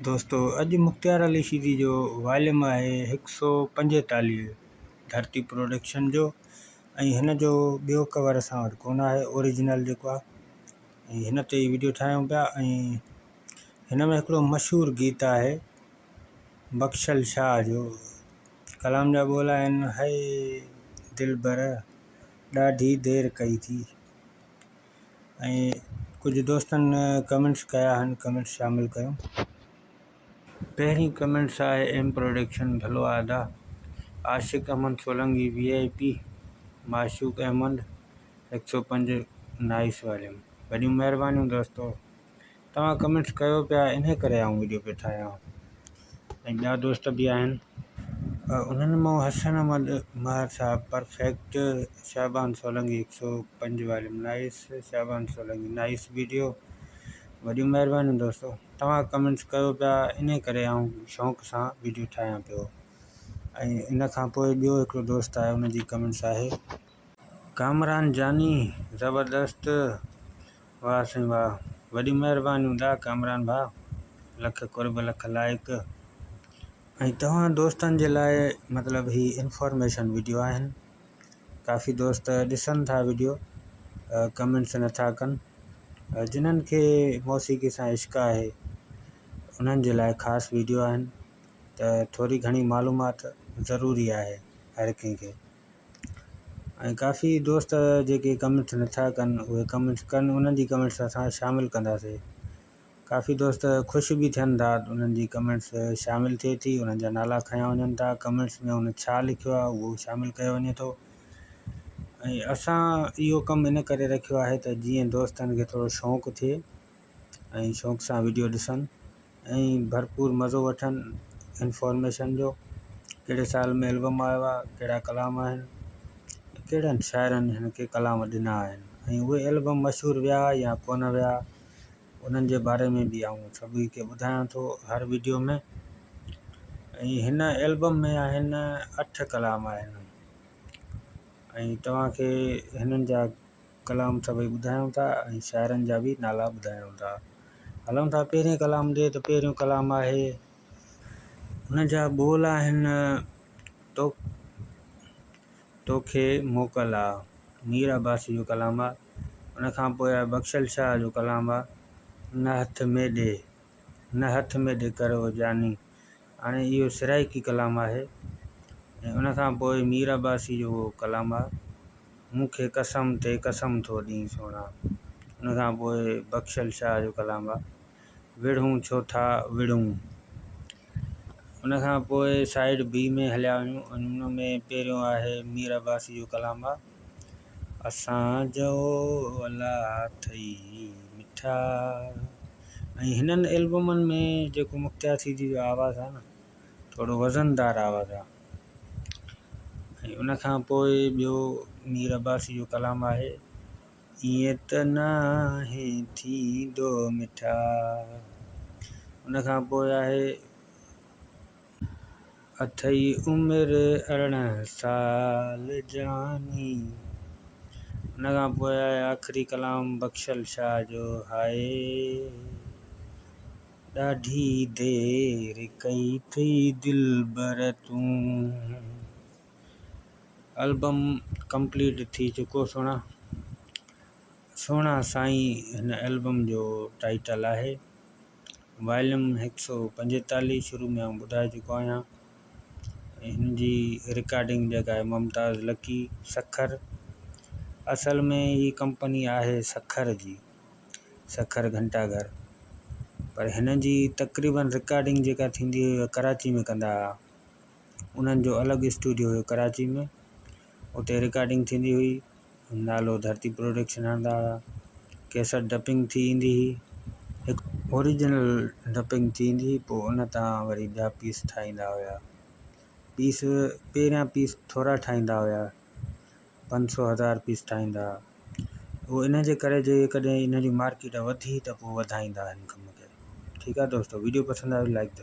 दोस्तों अॼु मुख़्तियार अली शीदी जो वॉल्यूम आहे 145 धरती प्रोडक्शन जो। ऐं हिन जो ॿियो कवर असां वटि कोन आहे ओरिजिनल जेको आहे, ऐं हिन ते वीडियो ठाहियूं पिया। ऐं हिन में हिकिड़ो मशहूरु गीत आहे बख़्शल शाह जो। कलाम जा ॿोल आहिनि, है दिलबर ॾाढी देरि कई थी। ऐं कुझु दोस्तनि कमेंट्स कया आहिनि, कमेंट्स शामिलु कयूं। पहिरीं कमेंट्स आहे एम प्रोडक्शन भलो आदा, Ashiq Ahmed Solanki VIP, Mashooq Ahmed 105 nice volume. वॾियूं महिरबानियूं दोस्तों, तव्हां कमेंट्स कयो पिया, इन करे आऊं वीडियो पिया ठाहियां। ऐं ॿिया दोस्त बि आहिनि, उन्हनि मां Hasan Ahmed Mahar Sahab perfect, Shahban Solanki 105 volume nice, Shahban Solanki nice video. वॾियूं महिरबानियूं दोस्तों, तव्हां कमेंट्स कयो पिया, इन करे आऊं शौक़ सां वीडियो ठाहियां पियो। ऐं इन खां पोइ ॿियो हिकिड़ो दोस्त आहे, उनजी कमेंट्स आहे कामरान जानी ज़बरदस्त, वाह साईं वाह। वॾियूं महिरबानियूं दा कामरान भाउ, लख कुर्ब लख लाइक। ऐं तव्हां दोस्तनि जे लाइ मतिलबु ही इंफॉर्मेशन वीडियो आहिनि। काफ़ी दोस्त ॾिसनि था वीडियो, कमेंट्स नथा कनि। जिन्हनि खे मौसीक़ी सां इश्क़ आहे उन्हनि जे लाइ ख़ासि वीडियो आहिनि, त थोरी घणी मालूमात ज़रूरी आहे हर कंहिंखे। ऐं काफ़ी दोस्त जेके कमेंट्स नथा कनि उहे कमेंट्स कनि, उन्हनि जी कमेंट्स असां शामिलु कंदासीं। काफ़ी दोस्त ख़ुशि बि थियनि था, उन्हनि जी कमेंट्स शामिलु थिए थी, उन्हनि जा नाला खयां वञनि था, कमेंट्स में उन छा लिखियो आहे उहो शामिलु कयो वञे थो। ऐं असां इहो कमु इन करे रखियो आहे त जीअं दोस्तनि खे थोरो शौक़ु थिए ऐं शौक़ सां वीडियो ॾिसनि ऐं भरपूर मज़ो वठनि इंफॉर्मेशन जो। कहिड़े साल में एल्बम आयो आहे, कहिड़ा कलाम आहिनि, कहिड़नि शाइरनि हिन खे कलाम ॾिना आहिनि, ऐं उहे एल्बम मशहूरु विया या कोन विया, उन्हनि जे बारे में बि आऊं सभी खे ॿुधायां थो हर वीडियो में। ऐं हिन एल्बम में आहिनि 8 कलाम आहिनि, ऐं तव्हांखे हिननि जा कलाम सभई ॿुधायूं था ऐं शाइरनि जा बि नाला ॿुधायूं था। हलूं था पहिरें कलाम ॾे, त पहिरियों कलाम आहे, हुन जा ॿोल आहिनि तोखे मोकल आहे, मीर अब्बासी जो कलाम आहे। उन खां पोइ आहे बख़्शल शाह जो कलाम आहे, न हथ में ॾे, न हथ में ॾे करो जानी। हाणे इहो सिराइकी कलाम आहे। ऐं उन खां पोइ मीर अब्बासी जो कलाम आहे, मूंखे कसम ते कसम थो ॾीं सोना। उन खां पोइ बख़्शल शाह जो कलाम आहे, विढ़ूं छो था विढ़ूं। उन खां पोइ साइड B में हलिया वञूं, उन में पहिरियों आहे मीर अब्बासी जो कलाम आहे, असां जो अला अथई मिठा। ऐं हिननि एल्बमनि में जेको मुख़्तियार शीदी जो आवाज़ु आहे न, थोरो वज़नदार आवाज़ु आहे। ऐं उन खां पोइ ॿियो मीर अब्बासी जो कलाम आहे, ईअं त नाहे थींदो मिठा। उन खां पोइ आहे अथई उमिरि 18 साल जानी। उन खां पोइ आहे आख़िरी कलाम बख़्शल शाह जो, हाय ॾाढी देरि कई थी दिलबर तूं। एल्बम कंप्लीट थी चुको सोना साईं। हिन एल्बम जो टाइटल आहे वॉल्यूम 145, शुरू में आउं ॿुधाए चुको आहियां। हिन जी रिकॉर्डिंग जेका आहे मुमताज़ लकी सखर, असल में ही कंपनी आहे सखर जी, सखर घंटाघर, पर हिन जी तक़रीबन रिकॉर्डिंग जेका थींदी हुई कराची में कंदा हुआ। उन्हनि जो अलॻि स्टूडियो हुयो कराची में, उते रिकॉर्डिंग थींदी हुई, नालो धरती प्रोडक्शन हणंदा हुआ। कैसेट डपिंग थी ईंदी हुई, हिकु ओरिजिनल डपिंग थी ईंदी हुई, पोइ उन तां वरी ॿिया पीस ठाहींदा हुआ। पहिरियां पीस थोरा ठाहींदा हुआ, 500-1000 पीस ठाहींदा। उहो इन जे करे जेकॾहिं इन जी मार्केट वधी त पोइ वधाईंदा हिन कम खे। ठीकु आहे दोस्तों, वीडियो पसंदि आयो लाइक कयो।